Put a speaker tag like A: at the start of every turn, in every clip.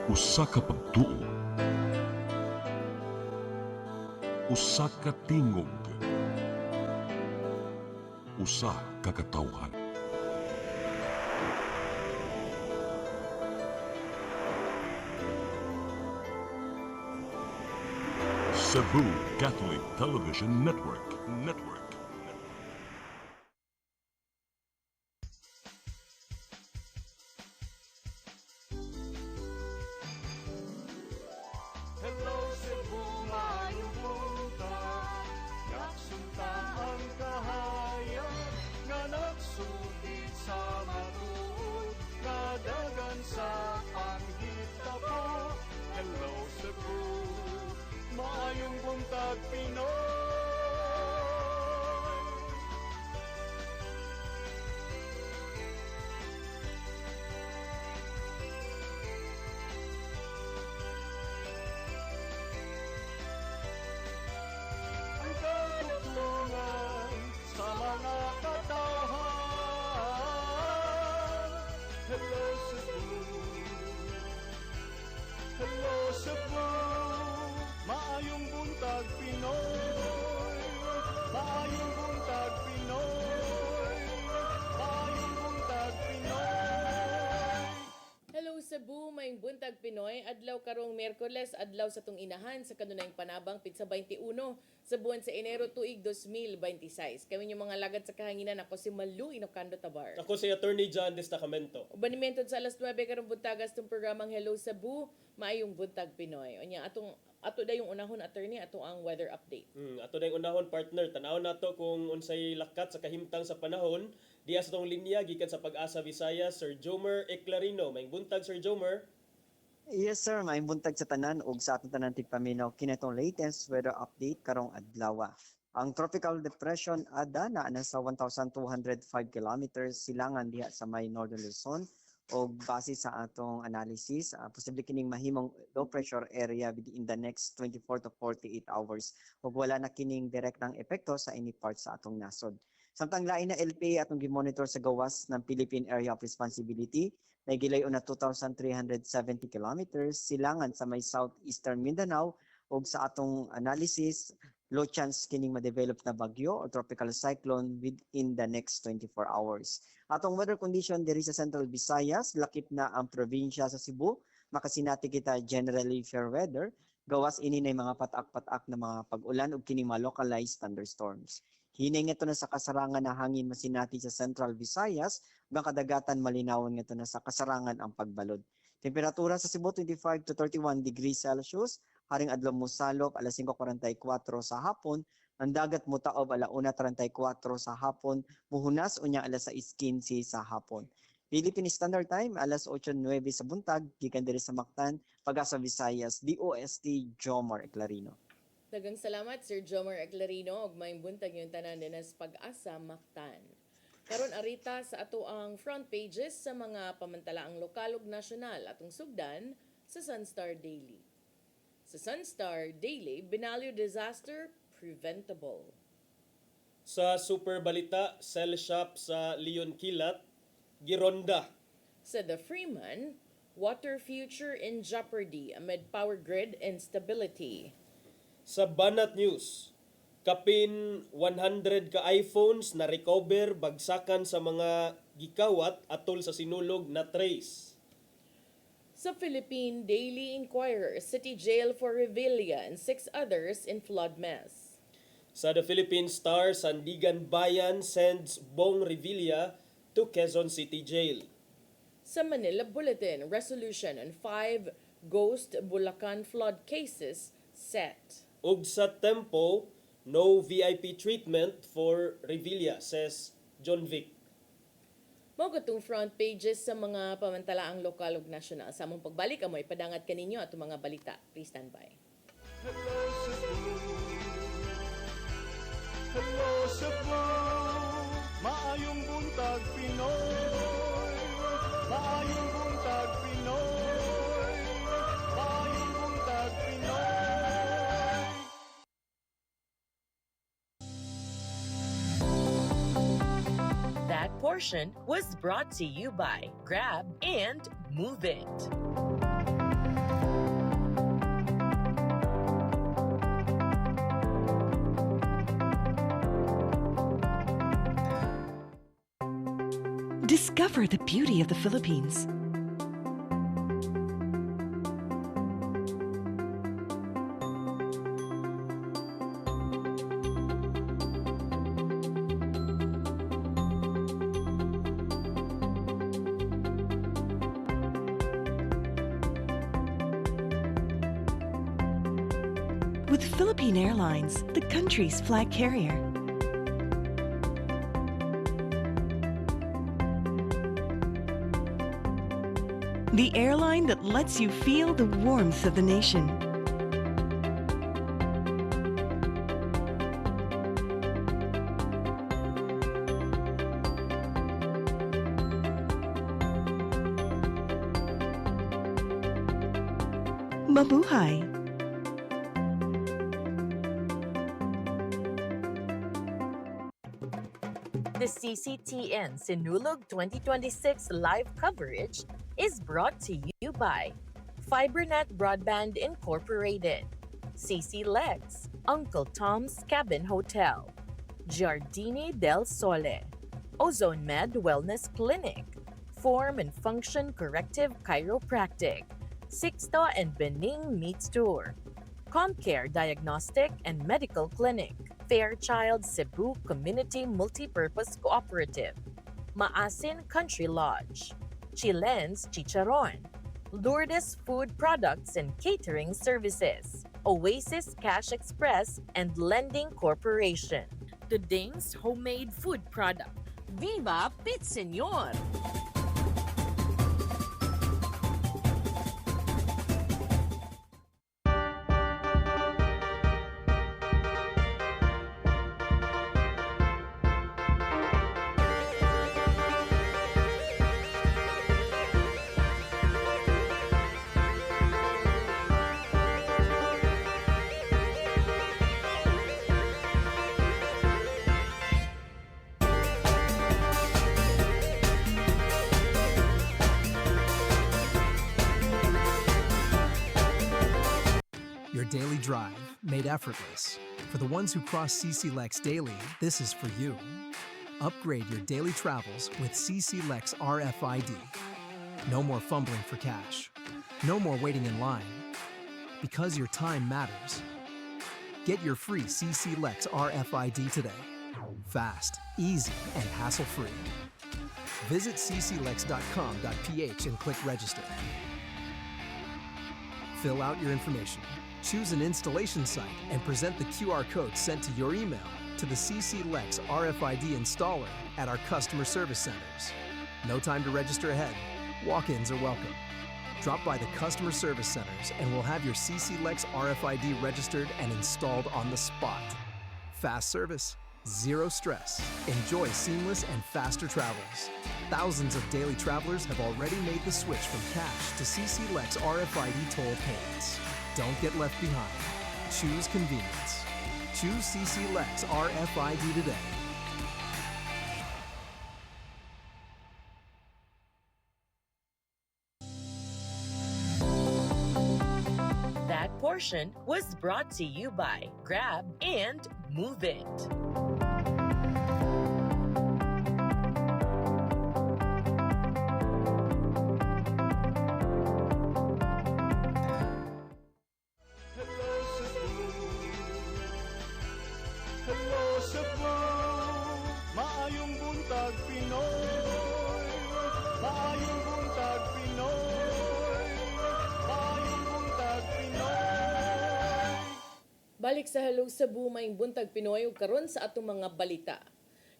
A: Usa ka pagtuo, usa ka tingog, usa ka katawhan. Cebu Catholic Television Network.
B: Hello Cebu, maayong buntag. Nagsunta ang kahayag nga nagsulit sa matuod, nadagan sa panghitabo. Hello Cebu, maayong buntag Pinoy. Ang katutulungan sa mga katawhan. Hello Cebu, hello Cebu, maayong buntag Pinoy, maayong buntag Pinoy, maayong buntag Pinoy.
C: Hello Cebu, maayong buntag Pinoy. Adlaw karong Miyerkules, adlaw sa tung inahan sa kanunayng panabang pitsa 21 sa buwan sa Enero tuig 2026. Kami yung mga lagad sa kahanginan, ako si Malu Inocando Tabar.
D: Ako si Attorney John Destacamento.
C: Ubanimentod sa alas 9 karong buntagas tong programang Hello Cebu, maayong buntag Pinoy. Onya ato da yung unahon attorney ato ang weather update.
D: Ato na yung unahon partner, tanawon nato kung unsay lakat sa kahimtang sa panahon. Diya sa tong linya gikan sa Pag-asa Visayas, Sir Jomer Eclarino. May buntag Sir Jomer.
E: Yes sir, maayong buntag sa tanan ug sa atong tanan tigpaminaw kini atong latest weather update karong adlaw. Ang tropical depression ada na sa 1,205 kilometers silangan diha sa may Northern Luzon ug base sa atong analysis, posible kining mahimong low pressure area within the next 24 to 48 hours ug wala na kining direktang epekto sa any part sa atong nasod. Samtang lain na LPA atong gimonitor sa gawas ng Philippine Area of Responsibility, may gilayon na 2,370 kilometers silangan sa may southeastern Mindanao ug sa atong analysis, low chance kining ma-develop na bagyo or tropical cyclone within the next 24 hours. Atong weather condition diri sa Central Visayas, lakip na ang probinsya sa Cebu, makasinati kita generally fair weather, gawas ini na mga patak-patak na mga pag-ulan ug kining mga localized thunderstorms. Hinay nga na sa kasarangan na hangin masinati sa Central Visayas, ug kadagatan malinawon nga na sa kasarangan ang pagbalod. Temperatura sa Cebu 25 to 31 degrees Celsius, haring adlaw mosalop alas 5:44 sa hapon, ang dagat motaob ala 1:34 sa hapon, muhunas unya alas 6:15 sa hapon. Philippine Standard Time alas 8:09 sa buntag, gikan diri sa Mactan, Pag-asa Visayas, DOST Jomar Eclarino.
C: Dagang salamat Sir Jomer Eclarino ug maayong buntag yung tanan dinas Pag-asa Mactan. Karon arita sa ato ang front pages sa mga pamantalaang lokal ug nasyonal atong sugdan sa Sunstar Daily. Sa Sunstar Daily, Binalyo disaster preventable.
D: Sa Super Balita, cell shop sa Leon Kilat, gironda.
C: Sa The Freeman, water future in jeopardy amid power grid instability.
D: Sa Banat News, kapin 100 ka iPhones na recover bagsakan sa mga gikawat atol sa sinulog na trace.
C: Sa Philippine Daily Inquirer, city jail for Revilla and 6 others in flood mess.
D: Sa The Philippine Star, Sandigan Bayan sends Bong Revilla to Quezon City Jail.
C: Sa Manila Bulletin, resolution on 5 ghost Bulacan flood cases set.
D: Ug sa Tempo, no VIP treatment for Revilla, says John Vic.
C: Mao katong front pages sa mga pamantalaang lokal ug nasyonal. Sa among pagbalik amoy padangat kaninyo ato mga balita. Please stand by.
B: Hello Cebu, hello Cebu, maayong buntag Pinoy, maayong buntag Pinoy, maayong buntag Pinoy.
F: That portion was brought to you by Grab and Move It. Discover the beauty of the Philippines. With Philippine Airlines, the country's flag carrier. The airline that lets you feel the warmth of the nation. Mabuhay!
G: The CCTN Sinulog 2026 live coverage is brought to you by FiberNet Broadband Incorporated, CC Lex, Uncle Tom's Cabin Hotel, Giardini del Sole, Ozone Med Wellness Clinic, Form and Function Corrective Chiropractic, Sixto and Bening Meat Store, Comcare Diagnostic and Medical Clinic, Fairchild Cebu Community Multipurpose Cooperative, Maasin Country Lodge, Chilen's Chicharon, Lourdes Food Products and Catering Services, Oasis Cash Express and Lending Corporation, Tuding's Homemade Food Product, Viva Pit Senor!
H: Your daily drive made effortless. For the ones who cross CC Lex daily, this is for you. Upgrade your daily travels with CC Lex RFID. No more fumbling for cash. No more waiting in line. Because your time matters. Get your free CC Lex RFID today. Fast, easy, and hassle-free. Visit cclex.com.ph and click register. Fill out your information. Choose an installation site and present the QR code sent to your email to the CC Lex RFID installer at our customer service centers. No time to register ahead. Walk-ins are welcome. Drop by the customer service centers and we'll have your CC Lex RFID registered and installed on the spot. Fast service, zero stress. Enjoy seamless and faster travels. Thousands of daily travelers have already made the switch from cash to CC Lex RFID toll payments. Don't get left behind. Choose convenience. Choose CC Lex RFID today.
G: That portion was brought to you by Grab and Move It.
B: Hello Cebu, maayong buntag Pinoy. Maayong buntag Pinoy. Maayong buntag Pinoy.
C: Balik sa Hello Cebu, maing buntag Pinoy ug karon sa atong mga balita.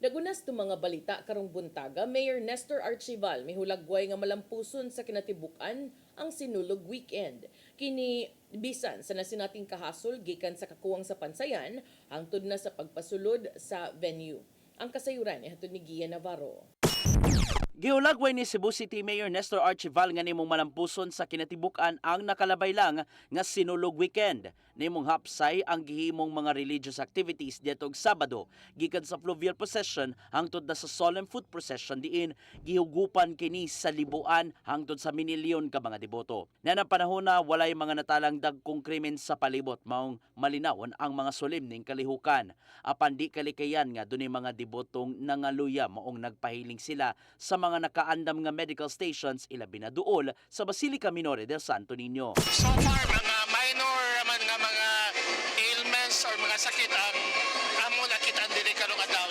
C: Nagunas to mga balita karong buntaga, Mayor Nestor Archival mihulagway nga malampuson sa kinatibuk-an ang Sinulog Weekend. Kini bisan sa nasinating kahasol gikan sa kakuwang sa pansayan hangtod na sa pagpasulod sa venue. Ang kasayuran ni hatod ni Gia Navarro.
I: Giulagway ni Cebu City Mayor Nestor Archival nga nimong malampuson sa kinatibuk-an ang nakalabay lang nga Sinulog Weekend. Nimong hapsay ang gihimong mga religious activities dito og Sabado gikan sa fluvial procession hangtod na sa solemn foot procession diin gihugupan kini sa libuan hangtod sa minilyon ka mga deboto. Nanang panahon na walay mga natalang dagkong krimen sa palibot maong malinawon ang mga solemning kalihukan. Apan di kalikayan nga dunay mga debotong nangaluya maong nagpahiling sila sa mga nakaandam nga medical stations ilabi na duol sa Basilica Minore del Santo Niño.
J: So far, mga minor man nga mga ailments or mga sakit ang amo nakita diri karong adlaw.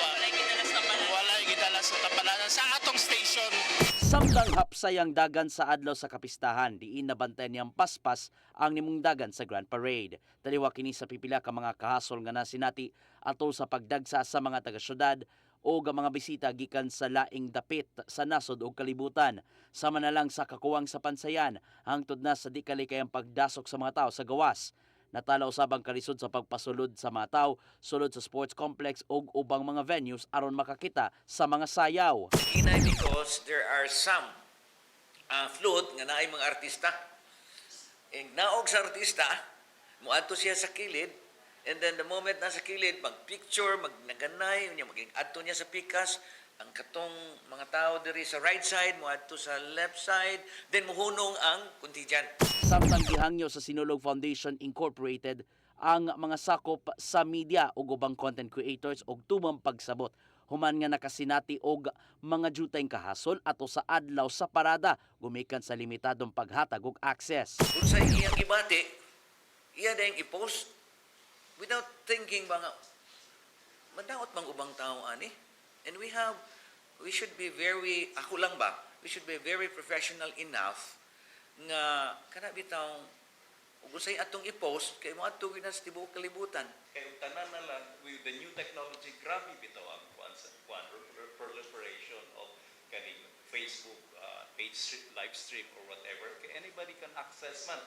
J: Walay gidala sa tapalanan sa atong station.
I: Samtang hapsay ang dagan sa adlaw sa kapistahan, diin nabantayan niyang paspas ang nimong dagan sa Grand Parade. Taliwa kini sa pipila ka mga kahasol nga nasinati atol sa pagdagsa sa mga taga-syudad o ga mga bisita gikan sa laing dapit sa nasod o kalibutan. Sama na lang sa kakuwang sa pansayan, hangtod na sa di kalikayang pagdasok sa mga tao sa gawas. Natala usabang kalisod sa pagpasulod sa mga tao, sulod sa sports complex o ubang mga venues aron makakita sa mga sayaw.
K: Inay because there are some float nga naay mga artista. And naog sa artista, muadto siya sa kilid, and then the moment nasa kilid, mag-picture, magnaganay, maging adto niya sa pikas, ang katong mga tao diri sa right side, muadto sa left side, then muhunong ang contingent.
I: Samtang gihangyo sa Sinulog Foundation Incorporated ang mga sakop sa media o ubang content creators og tumang pagsabot. Human nga nakasinati og mga jutay kahasol ato sa adlaw sa parada gumikan sa limitadong paghatag og access.
K: Kung sa iyang ibati, iya dahil i-post without thinking mga madaot mang ubang tao ani. And we should be very, ako lang ba, we should be very professional enough nga kana bitaw ug usay atong i-post kay mo adto na sa tibuok kalibutan.
L: Kay tanan na lang with the new technology, grabe bitaw ang proliferation of kaning Facebook page live stream or whatever. Kay anybody can access man.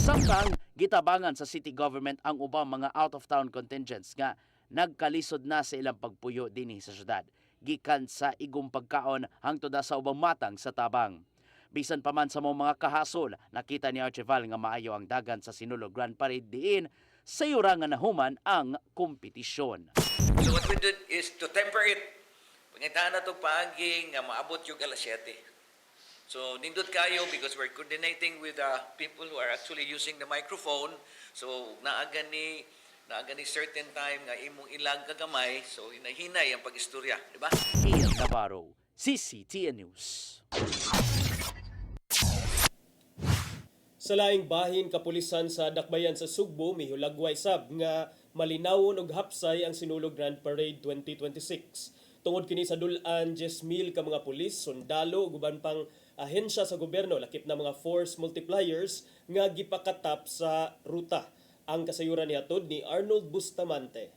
I: Samtang gitabangan sa city government ang ubang mga out-of-town contingents nga nagkalisod na sa ilang pagpuyo dinhi sa syudad, gikan sa igong pagkaon hangtod sa ubang matang sa tabang. Bisan pa man sa mga kahasol, nakita ni Archival nga maayo ang dagan sa Sinulog Grand Parade diin sa yura nga nahuman ang kompetisyon.
K: So what we did is to temper it. Pangitaan na itong paaging nga maabot yung alas 7. So nindot kayo because we're coordinating with people who are actually using the microphone. So naaga ni certain time nga imong ilang kagamay, so hinahinay ang pag-istorya, di ba?
I: Ian Navarro, CCTN News.
D: Sa laing bahin kapulisan sa Dakbayan sa Sugbo, mihulagway sab nga malinawon og hapsay ang Sinulog Grand Parade 2026. Tungod kini sa dulan 10,000 ka mga pulis, sundalo ug uban pang ahensya sa gobyerno lakip na mga force multipliers nga gipakatap sa ruta. Ang kasayuran nihatod ni Arnold Bustamante.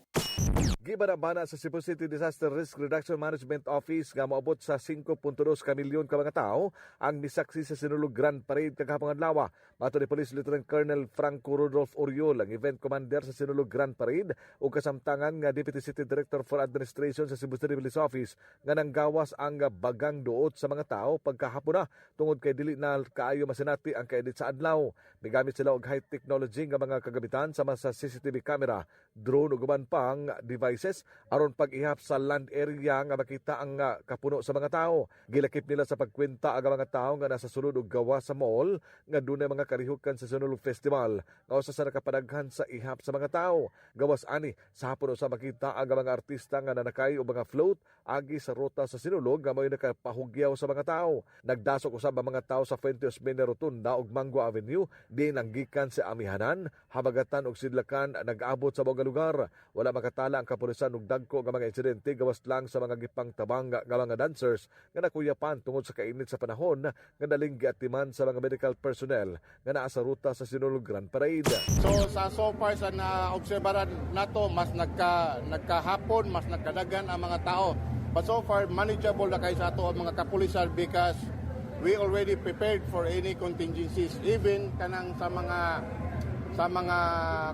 M: Gibanabana sa Cebu City Disaster Risk Reduction Management Office nga moabot sa 5.2 ka milyon ka mga tao ang misaksi sa Sinulog Grand Parade kagahapon adlaw. Mato ni Police Lieutenant Colonel Franco Rodolph Oriol, ang event commander sa Sinulog Grand Parade ug kasamtangan nga Deputy City Director for Administration sa Cebu City Police Office nga nanggawas ang bagang duot sa mga tao pagkahapon na tungod kay dili na kaayo masinati ang kaedit sa adlaw. Migamit sila og high technology nga mga kagamitan sama sa CCTV camera, drone ug uban pang devices aron pag-ihap sa land area nga makita ang kapuno sa mga tao. Gilakip nila sa pagkwenta ang mga tao nga nasa sulod og gawa sa mall nga dunay mga karihukan sa Sinulog Festival nga usa sa nakapadaghan sa ihap sa mga tao. Gawas ani sa hapon sa makita ang mga artista nga nanakay o mga float agi sa ruta sa Sinulog nga may nakapahugyaw sa mga tao. Nagdasok usab ang mga tao sa Fuentes Mene Rotunda ug Mango Avenue di nanggikan sa Amihanan, Habagatan ug Sidlakan nag-abot sa mga lugar. Wala makatala ang kapulisan ug dagko nga mga insidente gawas lang sa mga gipang tabang nga mga dancers nga nakuyapan tungod sa kainit sa panahon nga daling giatiman sa mga medical personnel nga naa sa ruta sa Sinulog Grand Parade.
B: So far sa naobserbahan nato mas nagkahapon, mas nagkadagan ang mga tao. But so far manageable na kay sa ato ang mga kapulisan because we already prepared for any contingencies, even kanang sa mga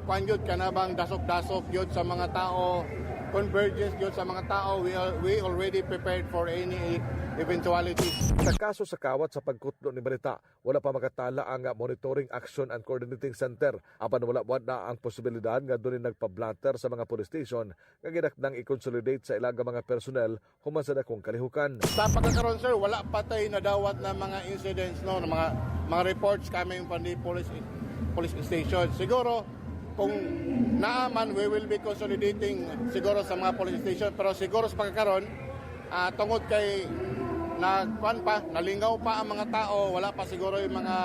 B: kwanjud kanabang dasok-dasok yun sa mga tao, convergence yun sa mga tao, we already prepared for any eventualities.
M: Sa kaso sa kawat sa pagkutlo ni Balita, wala pa makatala ang Monitoring Action and Coordinating Center. Apan wala na ang posibilidad nga doon nagpa-blatter sa mga police station nga ginakdang i-consolidate sa ilaga mga personnel human sa dakong kalihukan.
B: Sa pagkakaroon sir, wala patay na dawat na mga incidents, no, mga reports coming from the police station. Siguro kung naaman, we will be consolidating siguro sa mga police station, pero siguro sa pagkakaroon tungod kay nalingaw pa ang mga tao, wala pa siguro yung mga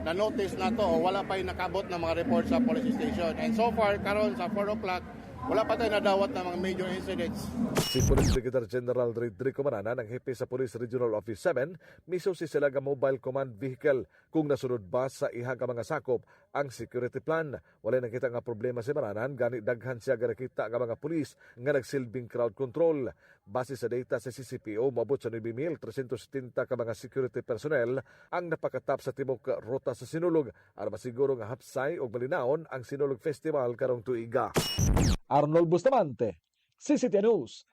B: na-notice na to o wala pa yung nakabot na mga report sa police station. And so far, karon sa 4 o'clock, wala pa tayo nadawat ng mga major incidents.
M: Si Police Brigadier General Rodrigo Manana ng hepe sa Police Regional Office 7, miso si sila nga mobile command vehicle kung nasunod ba sa iha nga mga sakop ang security plan. Wala nakita nga problema si Mananan, gani daghan siya nga nakita nga mga pulis nga nagsilbing crowd control. Base sa data sa CCPO, mabot sa 9,370 ka mga security personnel ang napakatap sa tibok ruta sa Sinulog aron masiguro nga hapsay o malinaon ang Sinulog Festival karong tuiga. Arnold Bustamante, CCTV News.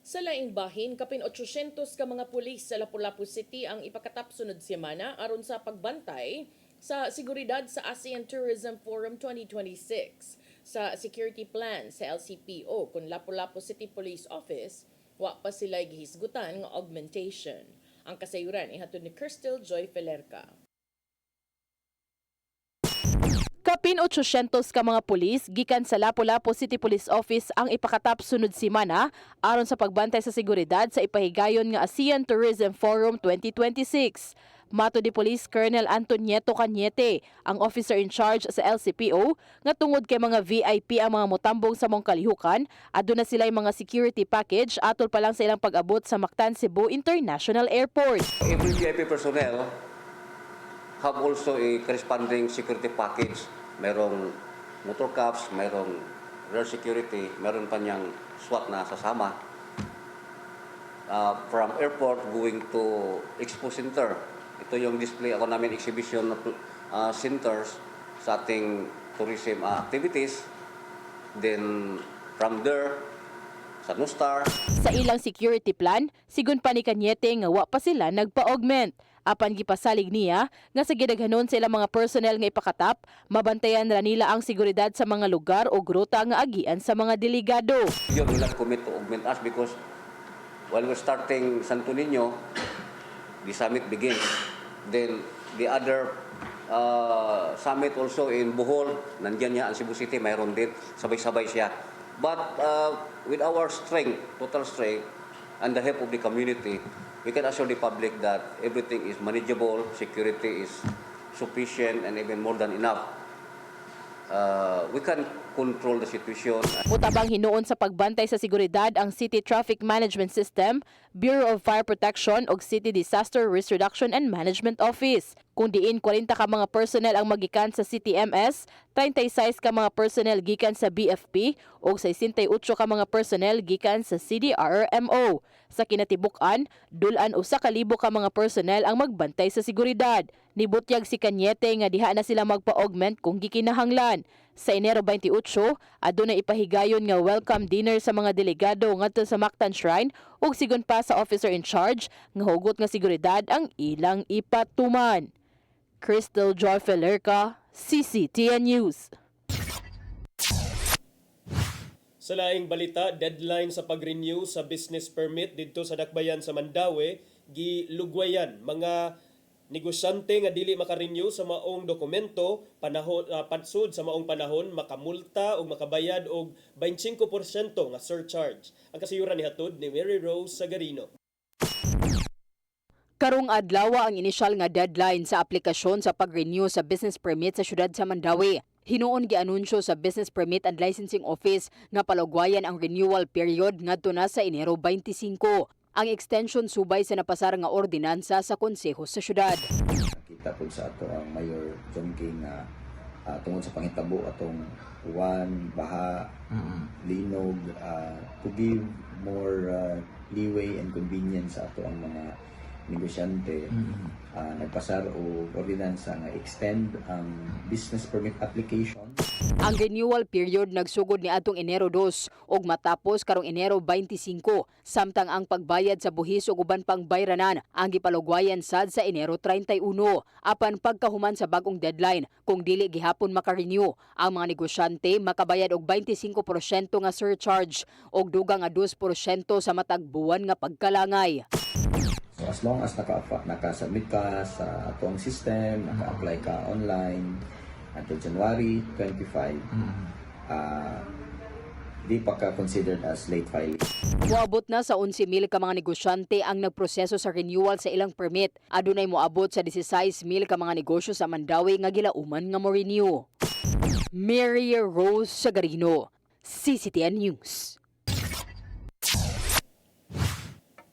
C: Sa laing bahin, kapin 800 ka mga pulis sa Lapu-Lapu City ang ipakatap sunod semana aron sa pagbantay sa seguridad sa ASEAN Tourism Forum 2026. Sa security plan sa LCPO kung Lapu-Lapu City Police Office, wa pa sila gihisgutan nga augmentation. Ang kasayuran ihatod ni Crystal Joy Felerca.
N: Kapin 800 ka mga pulis gikan sa Lapu-Lapu City Police Office ang ipakatap sunod semana aron sa pagbantay sa seguridad sa ipahigayon nga ASEAN Tourism Forum 2026. Mato di Police Colonel Antonieto Cañete, ang officer in charge sa LCPO, nga tungod kay mga VIP ang mga motambong sa mong kalihukan, aduna sila yung mga security package atol pa lang sa ilang pag-abot sa Mactan Cebu International Airport.
O: Every VIP personnel have also a corresponding security package. Mayroong motor cuffs, mayroong rear security, mayroon pa niyang SWAT na sasama. From airport going to Expo Center. Ito yung display ako namin exhibition centers sa ating tourism activities. Then from there, sa Nostar.
N: Sa ilang security plan, sigun pa ni Cañete nga wa pa sila nagpa-augment. Apan gipasalig niya nga sa gidaghanon sa ilang mga personnel nga ipakatap, mabantayan ra nila ang seguridad sa mga lugar o gruta nga agian sa mga delegado.
O: Yun, will not commit to augment us because while we're starting Santo Niño, the summit begins. Then the other summit also in Bohol, nandyan niya ang Cebu City, mayroon din, sabay-sabay siya. But with our strength, total strength, and the help of the community, we can assure the public that everything is manageable, security is sufficient, and even more than enough. We can control the situation.
N: Mutabang hinuon sa pagbantay sa seguridad ang City Traffic Management System, Bureau of Fire Protection ug City Disaster Risk Reduction and Management Office. Kung diin 40 ka mga personnel ang magikan sa CTMS, 36 ka mga personnel gikan sa BFP ug 68 ka mga personnel gikan sa CDRRMO. Sa kinatibuk-an, dulan usa ka libo ka mga personnel ang magbantay sa seguridad. Nibutyag si Cañete nga diha na sila magpa-augment kung gikinahanglan. Sa Enero 28, aduna ipahigayon nga welcome dinner sa mga delegado ngadto sa Mactan Shrine ug sigon pa sa officer in charge nga hugot nga seguridad ang ilang ipatuman. Crystal Joy Felerca, CCTN News.
D: Sa laing balita, deadline sa pag-renew sa business permit didto sa Dakbayan sa Mandaue, gilugwayan mga negosyante nga dili maka-renew sa maong dokumento, panahon padsud sa maong panahon makamulta o makabayad og 25% nga surcharge. Ang kasayuran nihatod ni Mary Rose Sagarino.
N: Karong adlaw ang inisyal nga deadline sa aplikasyon sa pag-renew sa business permit sa syudad sa Mandaue. Hinuon gianunsyo sa Business Permit and Licensing Office nga palugwayan ang renewal period ngadto na sa Enero 25. Ang extension subay sa napasar nga ordinansa sa konseho sa syudad.
P: Kita po sa ato ang Mayor John King na tungod sa pangitabo atong uwan, baha, linog, to give more leeway and convenience sa ato ang mga negosyante. Nagpasar o ordinansa nga extend ang business permit application.
N: Ang renewal period nagsugod ni atong Enero 2 ug matapos karong Enero 25, samtang ang pagbayad sa buhis ug uban pang bayranan ang gipalugwayan sad sa Enero 31. Apan pagkahuman sa bagong deadline, kung dili gihapon maka-renew, ang mga negosyante makabayad og 25% nga surcharge ug dugang nga 2% sa matag buwan nga pagkalangay.
P: So as long as naka-submit ka sa atong system, naka-apply ka online until January 25, di pa ka considered as late filing.
N: Moabot na sa 11,000 ka mga negosyante ang nagproseso sa renewal sa ilang permit. Adunay moabot sa 16,000 ka mga negosyo sa Mandawi nga gilauman nga mo renew. Mary Rose Sagarino, CCTN News.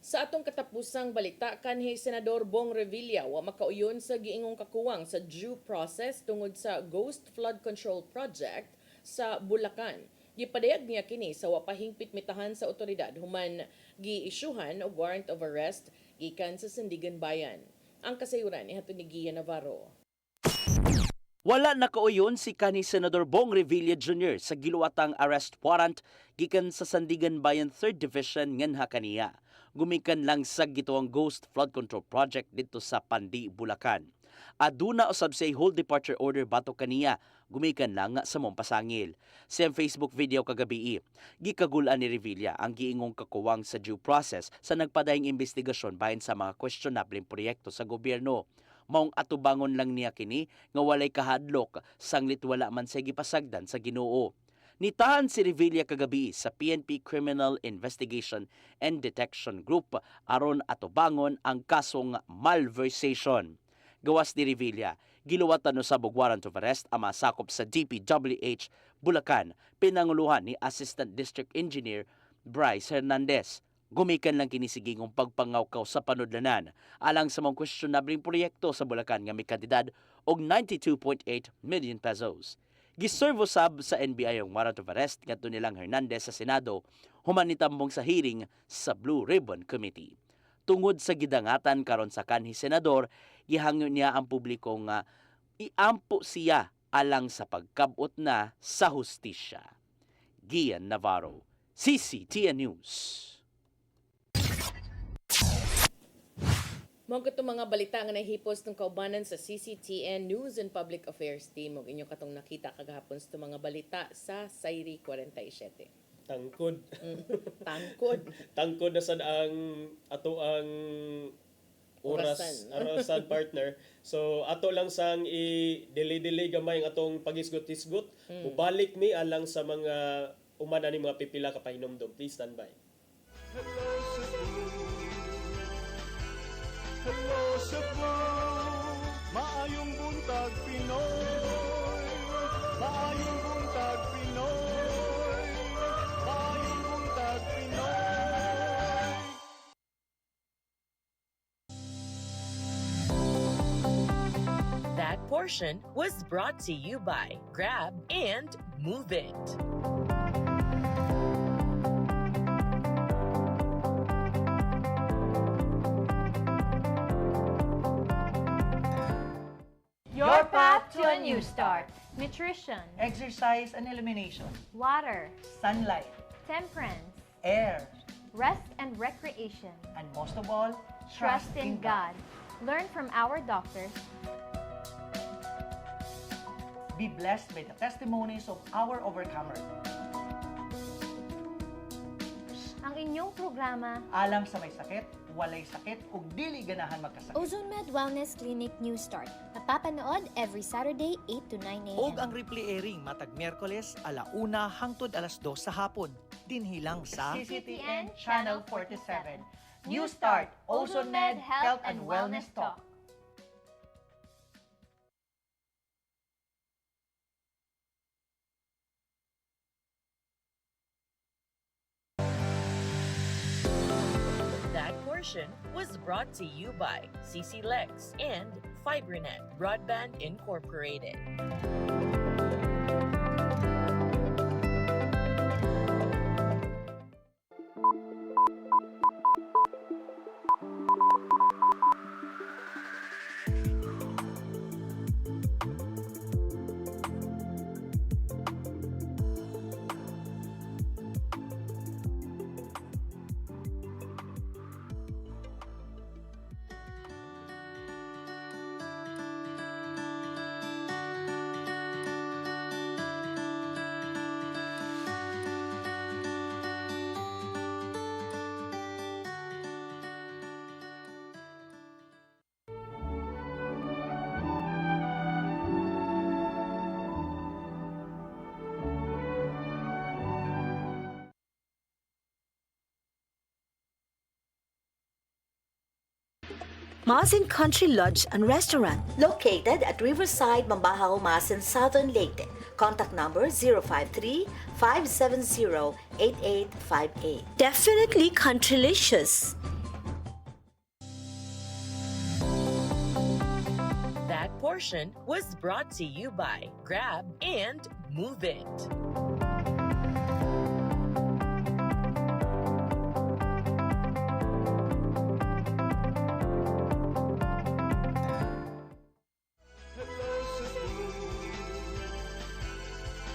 C: Sa atong katapusang balita, kanhi Senador Bong Revilla wa makauyon sa giingong kakuwang sa due process tungod sa Ghost Flood Control Project sa Bulacan. Gipadayag niya kini sa wapahingpit mitahan sa otoridad human gi-isyuhan og warrant of arrest gikan sa Sandigan Bayan. Ang kasayuran ni hatun ni Gia Navarro.
I: Wala nakauyon si kanhi Senador Bong Revilla Jr. sa giluwatang arrest warrant gikan sa Sandigan Bayan 3rd Division nganha kaniya. Gumikan lang sa gituang Ghost Flood Control Project dito sa Pandi, Bulacan. Aduna usab say whole departure order bato kaniya, gumikan lang sa Mompasangil. Sa Facebook video kagabi, gikagulan ni Revilla ang giingong kakuwang sa due process sa nagpadayong investigasyon bahin sa mga questionable proyekto sa gobyerno. Maong atubangon lang niya kini nga walay kahadlok sanglit wala man sa gipasagdan sa Ginoo. Nitahan si Revilla kagabi sa PNP Criminal Investigation and Detection Group aron atubangon ang kasong malversation. Gawas ni Revilla, giluwatan sa warrant of arrest ang masakop sa DPWH Bulacan, pinanguluhan ni Assistant District Engineer Bryce Hernandez. Gumikan lang kini sigingong pagpangawkaw sa panudlanan alang sa mga questionable proyekto sa Bulacan nga may kantidad og 92.8 million pesos. Giservo sab sa NBI ang warrant of arrest ngadto nilang Hernandez sa Senado human nitambong sa hearing sa Blue Ribbon Committee. Tungod sa gidangatan karon sa kanhi senador, gihangyo niya ang publiko nga iampo siya alang sa pagkabot na sa hustisya. Gian Navarro, CCTN News.
C: Mga katong mga balita nga nahipos ng kaubanan sa CCTN News and Public Affairs Team. Huwag inyo katong nakita kagahapon sa mga balita sa Sairi 47.
D: Tangkod.
C: Tangkod.
D: Tangkod na sad ang ato ang orasan partner. So ato lang sang i-delay gamay ang atong pagisgot-isgot. Mubalik mi alang sa mga umana ni mga pipila ka pahinomdom. Please stand by.
Q: Hello Cebu, maayong buntag Pinoy, maayong buntag Pinoy, maayong buntag Pinoy.
G: That portion was brought to you by Grab and Move It.
R: Your path to a new start.
S: Nutrition,
R: Exercise and elimination.
S: water,
R: Sunlight.
S: temperance,
R: Air.
S: rest and recreation.
R: And most of all,
S: Trust in God. Learn from our doctors.
R: Be blessed by the testimonies of our overcomers.
S: Ang inyong programa,
R: Alam sa may sakit, walay sakit, ug dili ganahan magkasakit.
T: Ozone Med Wellness Clinic New Start. Napapanood every Saturday 8 to 9 a.m.
R: Og ang replay airing matag Miyerkules 1:00 hangtod 2:00 sa hapon. Dinhilang sa
S: CCTN Channel 47. New Start, Ozone Med Health and Wellness Talk.
G: That portion was brought to you by CC Lex and FiberNet Broadband Incorporated.
U: Maasin Country Lodge and Restaurant, located at Riverside, Mambahaw, Maasin, Southern Leyte. Contact number 053-570-8858. Definitely countrylicious.
G: That portion was brought to you by Grab and Move It.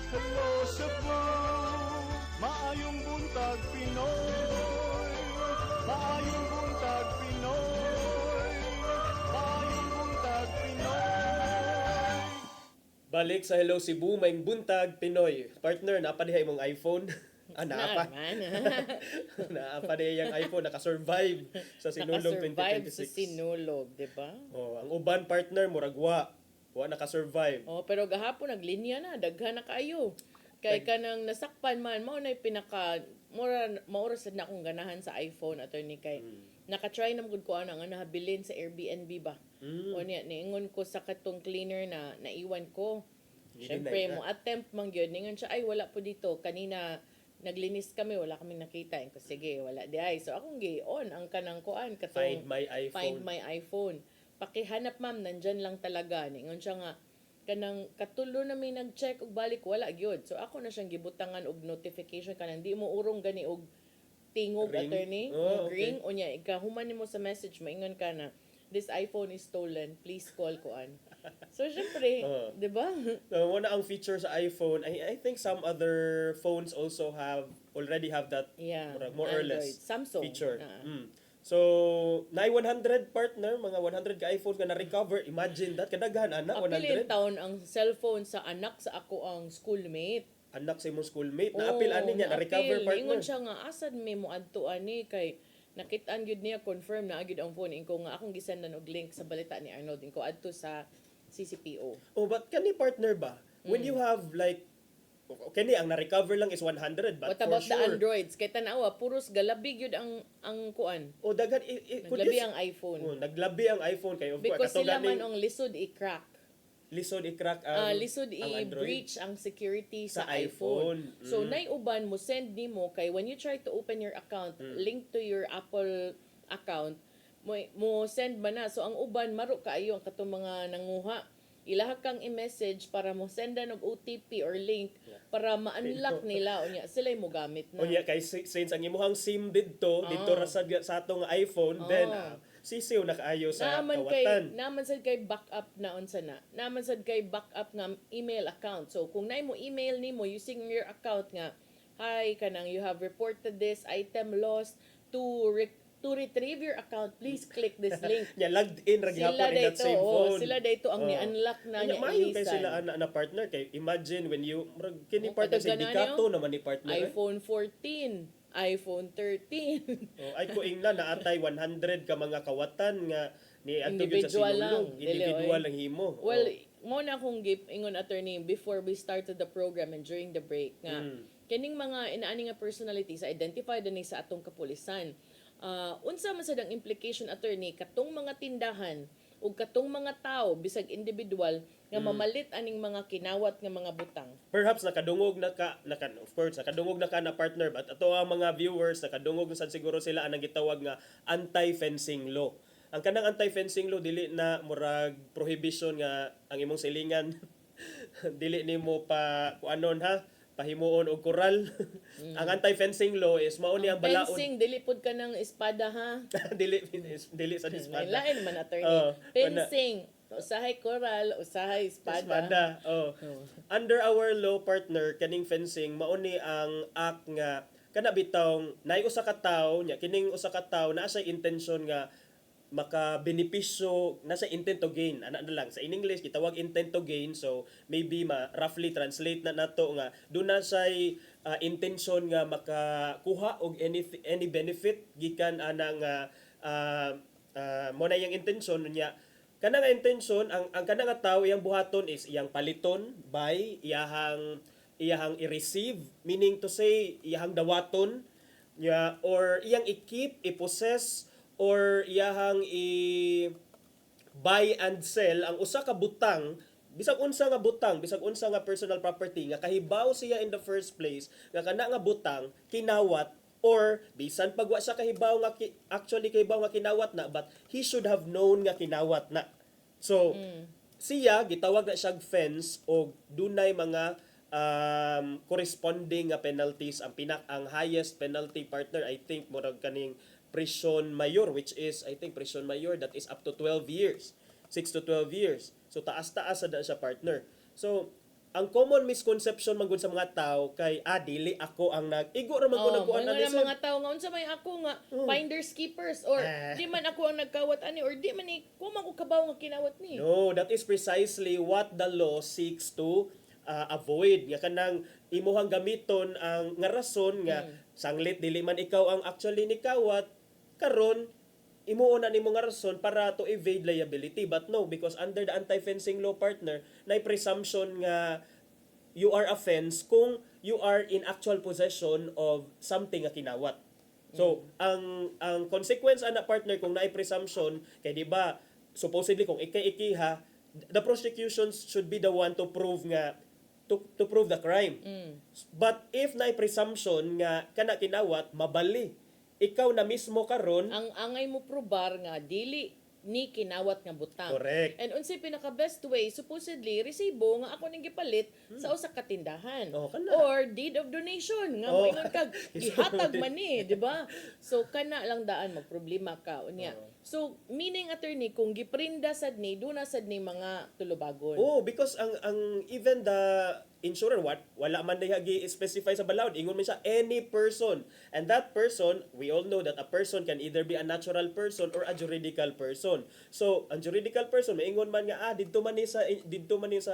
Q: Hello Cebu, maayong buntag Pinoy. Maayong buntag Pinoy. Maayong buntag Pinoy.
D: Balik sa Hello Cebu, maing buntag Pinoy. Partner, napadihay mong iPhone. Naapa. Naapa diha yung iPhone, nakasurvive sa Sinulog 2026.
C: Nakasurvive sa Sinulog, di ba?
D: Oh, ang uban partner, muragwa. Wa nakasurvive.
C: Oh, pero gahapon naglinya na, daghan na kayo. Kay kanang nasakpan man, mao na pinaka maura sad na akong ganahan sa iPhone attorney kay naka-try na gud ko ang nahabilin sa Airbnb ba. O niya niingon ko sa katong cleaner na naiwan ko. Syempre mo attempt man gyud ningon siya ay wala po dito kanina naglinis kami wala kaming nakita ko sige wala di ay so akong gi-on ang kanang kuan katong Find my iPhone. Pakihanap ma'am nandyan lang talaga ningon siya nga kanang katulo na may nag-check og balik wala gyud. So ako na siyang gibutangan og notification kanang di mo urong gani og tingog
D: Ring?
C: attorney
D: Oh, okay.
C: ring unya ikahuman nimo sa message maingon ka na this iPhone is stolen please call kuan. So syempre, 'di ba?
D: So, una ang feature sa iPhone, I think some other phones also already have that more or
C: Android.
D: less
C: Samsung.
D: feature. So, nai 100 partner, mga 100 ka iPhone nga na-recover. Imagine that, kadaghan, anak,
C: Apilin
D: 100.
C: taon ang cellphone sa anak sa ako ang schoolmate.
D: Anak sa imong schoolmate. Na-apil ani niya, na-recover partner.
C: Ingon siya nga, asad may mo adto ani kay nakitaan gyud niya confirm na gyud ang phone inko nga akong gisendan og link sa balita ni Arnold inko adto sa CCPO.
D: Oh, but kani partner ba? When you have like kani ang na-recover lang is 100 but
C: What about
D: for
C: the
D: sure
C: Androids? Kay tanawa puros galabi gyud ang kuan.
D: o daghan
C: Naglabi ang iPhone.
D: naglabi ang iPhone kay of
C: Because
D: course
C: sila
D: ganing
C: man ang lisod i-crack.
D: lisod i-crack ang
C: Lisod
D: ang Android
C: i-breach ang security sa
D: Sa
C: iPhone.
D: iPhone.
C: So, nay uban mo send nimo kay when you try to open your account, link to your Apple account, mo send man na. So, ang uban, maro kaayo ang katong mga nanguha. Ilahag kang i-message para mo sendan og OTP or link para ma-unlock nila. Unya, sila mo gamit na.
D: Unya kay since ang imuhang SIM didto ra sa atong iPhone then sisiw na kaayo sa kawatan.
C: Naman sad kay backup na unsa na. Naman sad kay backup nga email account. So kung nay mo email nimo using your account nga, hi kanang you have reported this item lost to retrieve your account, please click this link.
D: Logged in ra gyapon in that same phone.
C: Sila dayto ang ni-unlock na niya
D: Maayo kay sila na partner kay imagine when you kini partner sa dikato naman ni partner.
C: iPhone 14, iPhone 13.
D: Ay ko ingna naatay 100 ka mga kawatan nga ni adto gyud sa
C: Individual lang,
D: sinulog. Individual lang himo.
C: Well, mo na akong ingon attorney before we started the program and during the break nga kining mga inaani nga personalities identified ani sa atong kapulisan. Unsa man sad ang implication attorney katong mga tindahan ug katong mga tao bisag individual nga mamalit aning mga kinawat nga mga butang.
D: Perhaps nakadungog na ka of course nakadungog na ka na partner but ato ang mga viewers nakadungog na sad siguro sila anang gitawag nga anti-fencing law. Ang kanang anti-fencing law dili na murag prohibition nga ang imong silingan dili nimo pa kuanon ha pahimuon og koral. Ang anti-fencing law is mao ni ang balaod.
C: Fencing dili pud ka ng espada ha.
D: dili sa espada.
C: Lain man attorney. Fencing usahay koral, usahay espada.
D: Under our law partner kaning fencing mao ni ang act nga kana bitawng naay usa ka tawo nya kining usa ka tawo naa siya intention nga maka-benepisyo nasa intent to gain ana na lang sa in English gitawag intent to gain so maybe roughly translate na nato nga do na say intention nga makakuha og any benefit gikan ana nga mo na yang intention niya kana nga intention ang kana nga tawo iyang buhaton is iyang paliton by iyahang i-receive meaning to say iyahang dawaton niya or iyang i-keep i-possess or iyahang buy and sell ang usa ka butang, bisag unsa nga butang, bisag unsa nga personal property nga kahibaw siya in the first place nga kana nga butang kinawat, or bisan pag wa siya kahibaw nga actually kahibaw nga kinawat na, but he should have known nga kinawat na. So siya gitawag na siyang fence o dunay mga corresponding nga penalties. Ang highest penalty, partner, I think murag kaning prison mayor, which is I think prison mayor that is up to 12 years, 6 to 12 years. So taas-taas na siya, partner. So ang common misconception man gud sa mga tao kay dili ako ang igo ra man ko nagkuan ani
C: mga tao nga unsa may ako nga finders keepers, or di man ako ang nagkawat ani, or di man ko man ko kabaw nga kinawat ni.
D: No, that is precisely what the law seeks to avoid. Nga kanang imuhang gamiton ang nga rason nga sanglit dili man ikaw ang actually nikawat, karon imuuna nimo nga rason para to evade liability. But no, because under the anti-fencing law, partner, na presumption nga you are a fence kung you are in actual possession of something nga kinawat. So, ang consequence ana, partner, kung na presumption kay di ba supposedly kung ikiha, the prosecution should be the one to prove nga to prove the crime. But if na presumption nga kana kinawat, mabali. Ikaw na mismo karon
C: ang angay mo probar nga dili ni kinawat nga butang.
D: Correct.
C: And unsay pinaka best way, supposedly resibo nga ako ning gipalit sa usa ka tindahan. Or deed of donation nga moingon kag gihatag man ni, di ba? So kana lang daan magproblema ka unya. So meaning, attorney, kung giprinda sad ni duna sad ni mga tulubagon.
D: Because ang even the insurer wala man day specify sa balaod, ingon man siya any person, and that person, we all know that a person can either be a natural person or a juridical person. So ang juridical person maingon man nga didto man ni sa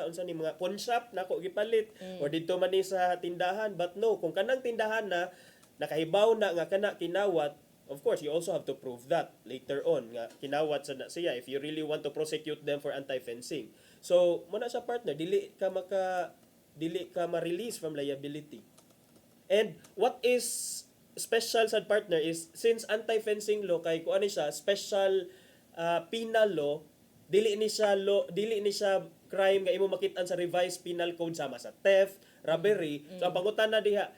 D: unsa ni mga pawn shop nako gipalit, or didto man ni sa tindahan. But no, kung kanang tindahan na nakahibaw na nga kana kinawat, of course you also have to prove that later on nga kinawat sa siya if you really want to prosecute them for anti-fencing. So muna sa partner, dili ka ma-release from liability. And what is special sa partner is, since anti-fencing law kay kuan siya special penal law, dili ni siya crime nga imo makit-an sa revised penal code sama sa theft, robbery. So ang pangutana diha,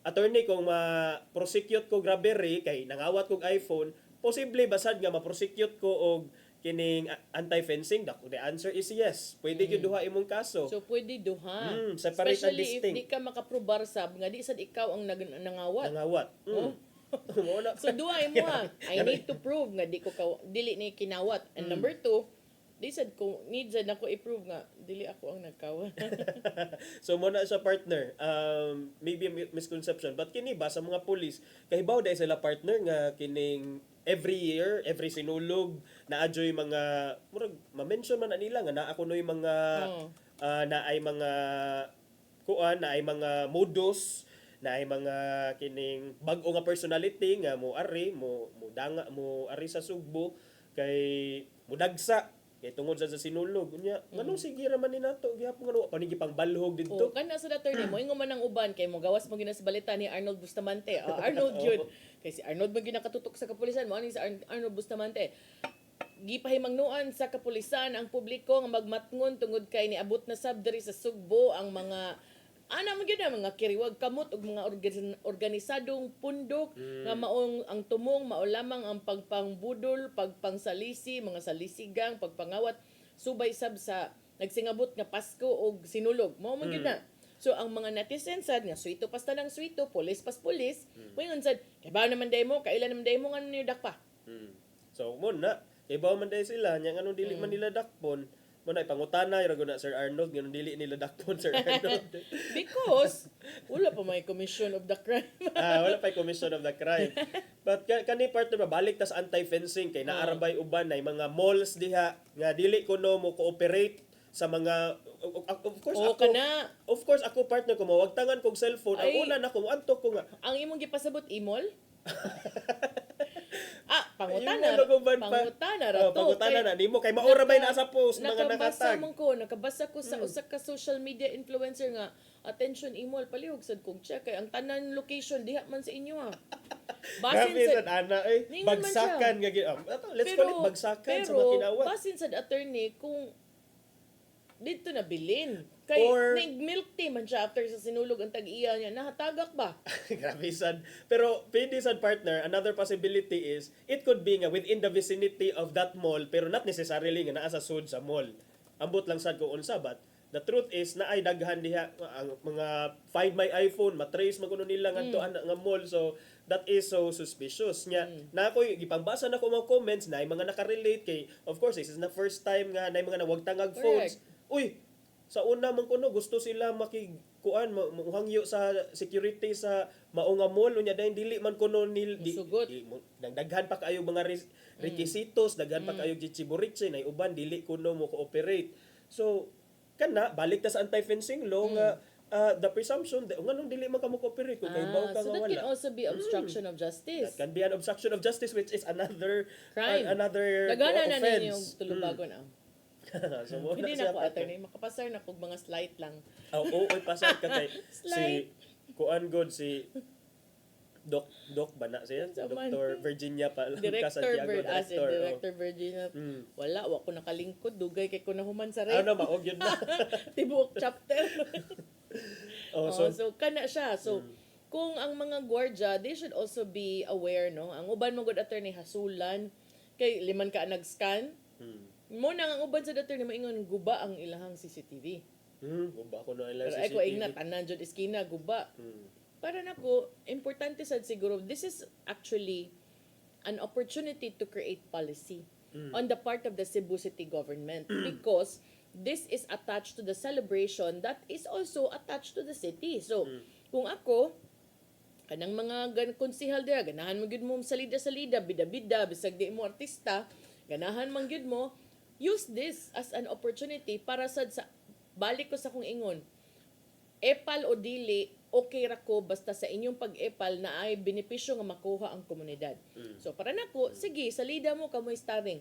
D: attorney, kung ma-prosecute ko robbery kay nangawat kog iPhone, posible basad nga ma-prosecute ko og kining anti-fencing? The answer is yes. Pwede gyud duha imong kaso.
C: So pwede duha.
D: Separate and
C: especially
D: distinct.
C: if di ka makaprobar sab nga di sad ikaw ang nangawat.
D: So
C: duha imo I need to prove nga dili ni kinawat. And number 2, di sad ko need sad ako i-prove nga dili ako ang nagkawat.
D: So muna sa partner, maybe a misconception, but kini ba sa mga pulis kahibaw dai sila, partner, nga kining every year, every sinulog na adyoy mga murag ma-mention man nila nga naa kunoy mga na ay mga kuan, na ay mga modus, na ay mga kining bag-o nga personality nga mo ari sa Sugbo kay mudagsa kay tungod sa sinulog unya nganong sige ra man ni nato gihapon nga panigi pangbalhog didto.
C: Kana sa attorney mo ingon man ang uban kay mo gawas mo ginas balita ni Arnold Bustamante. Arnold yun. Kay si Arnold man ginakatutok sa kapulisan mo ani si Arnold Bustamante. Gipahimangnuan sa kapulisan ang publiko nga magmatngon tungod kay niabot na sab diri sa Sugbo ang mga mga kiriwag kamot ug mga organisadong pundok nga maong ang tumong mao lamang ang pagpangbudol, pagpangsalisi, mga salisigang, pagpangawat subay sab sa nagsingabot nga Pasko og sinulog. Mao man gyud na. So ang mga netizens sad nga suito pasta ng suito, pulis pas pulis, moingon sad kay ba naman day mo, kailan naman day mo nga ni dakpa.
D: So mo na kay ba man day sila nya nganong dili man nila dakpon. Muna ipangutana ira na Sir Arnold nga dili nila dakpon Sir Arnold.
C: Because wala pa may commission of the crime.
D: Wala pa commission of the crime. But kani partner balik tas anti-fencing kay naarabay uban na mga malls diha nga dili kuno mo cooperate sa mga of course ako partner ko mawagtangan kog cellphone. Ang una na ko antok ko nga
C: ang imong gipasabot imol. pangutana ra to.
D: Pangutana na nimo kay maura bay nasa post mga
C: nakabasa
D: nakatag.
C: man ko, nakabasa ko sa usa ka social media influencer nga attention imo palihog sad kog check kay ang tanan location diha man sa inyo ha.
D: Grabe sad ana
C: Ningon man
D: bagsakan
C: siya.
D: nga let's call it bagsakan sa makinawat.
C: Pero basin sad attorney kung dito na bilin. Kay
D: Or-
C: milk tea man siya after sa sinulog ang tag-iya niya. Nahatagak ba?
D: Grabe sad. Pero pwede sad partner, another possibility is it could be nga within the vicinity of that mall pero not necessarily nga naa sa sud sa mall. Ambot lang sad kung unsa but the truth is na ay daghan diha ang mga find my iPhone, matrace maguno nila ngadto ana nga mall so that is so suspicious nya. Na ako gipangbasa na ko mga comments na mga nakarelate kay of course this is the first time nga na mga nawagtangag phones. Uy, sa una man kuno gusto sila makikuan muhangyo sa security sa maunga mall unya dahil dili man kuno daghan pa kayo mga requisitos daghan pa kayo gichiburiche na uban dili kuno mo cooperate so kana balik ta sa anti-fencing law nga the presumption nganong dili man ka mo cooperate kung kay baw ka
C: so
D: nga
C: that
D: wala.
C: can also be obstruction of justice.
D: That can be an obstruction of justice which is another
C: Crime.
D: Another
C: Dagana na
D: offense.
C: ninyong tulubagon
D: So mo
C: Hindi
D: na
C: na ko attorney, makapasar na kog mga slight lang.
D: Oo, pasad ka kay
C: Slide.
D: si kuan god si Doc ba na siya? Dr. Virginia pa
C: Director Virginia. Wala, wa ko nakalingkod. Dugay kay ko nahuman sa rep.
D: Ano, maog yun na.
C: Tibuok chapter.
D: So
C: so kana siya. So, kung ang mga gwardya, they should also be aware, no? Ang uban mo good attorney, hasulan. Kay liman ka nag-scan. Mo na ang uban sa attorney, maingon, guba ang ilahang CCTV.
D: Guba ko na ilang
C: Pero
D: CCTV.
C: ako ingna, tanan dyan iskina, guba. Para na ko, importante sad siguro, this is actually an opportunity to create policy on the part of the Cebu City government because this is attached to the celebration that is also attached to the city. So, kung ako, kanang mga konsihal dira, ganahan mo gyud mo salida-salida, bida-bida, bisag di mo artista, ganahan man gyud mo, use this as an opportunity para sa balik ko sa kong ingon. Epal o dili, okay ra ko basta sa inyong pag-epal na ay benepisyo nga makuha ang komunidad. So para nako, sige, salida mo kamoy starring.